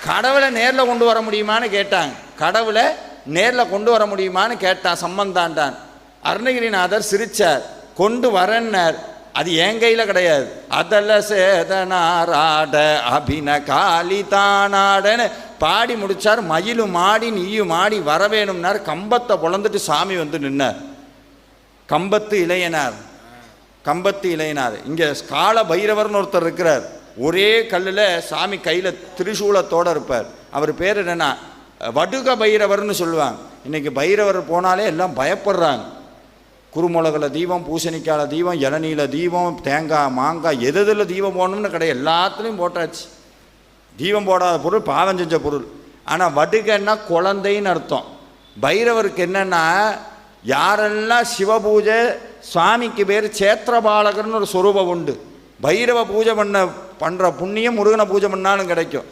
கடவுளை நேரில் கொண்டு வர முடியுமான்னு கேட்டாங்க. கடவுளை நேரில் கொண்டு வர முடியுமான்னு கேட்டான் சம்பந்தாண்டான். அருணகிரிநாதர் சிரிச்சார். கொண்டு வரன்னார். அது என் கையில் கிடையாது. அதல்ல சேதனாராட அபின காளி தானாடன்னு பாடி முடிச்சார். மயிலும் மாடி நீயும் மாடி வரவேணும்னார். கம்பத்தை பொழந்துட்டு சாமி வந்து நின்னார். கம்பத்து இளையனார். இங்கே கால பைரவர்னு ஒருத்தர் இருக்கிறார். ஒரே கல்லில் சாமி கையில் திரிசூலத்தோடு இருப்பார். அவர் பேர் என்னென்னா வடுக பைரவர்னு சொல்லுவாங்க. இன்றைக்கி பைரவர் போனாலே எல்லாம் பயப்படுறாங்க. குருமுளகில் தீபம், பூசணிக்கால தீபம், இளநீல தீபம், தேங்காய் மாங்காய் எதில் தீபம் போடணும்னு கிடையாது. எல்லாத்துலேயும் போட்டாச்சு. தீபம் போடாத பொருள் பாவம் செஞ்ச பொருள். ஆனால் வடுகன்னா குழந்தைன்னு அர்த்தம். பைரவருக்கு என்னென்னா யாரெல்லாம் சிவபூஜை சுவாமிக்கு பேர் சேத்திரபாலகர்னு ஒரு சொரூபம் உண்டு. பைரவ பூஜை பண்ணுற புண்ணியம் முருகனை பூஜை பண்ணாலும் கிடைக்கும்.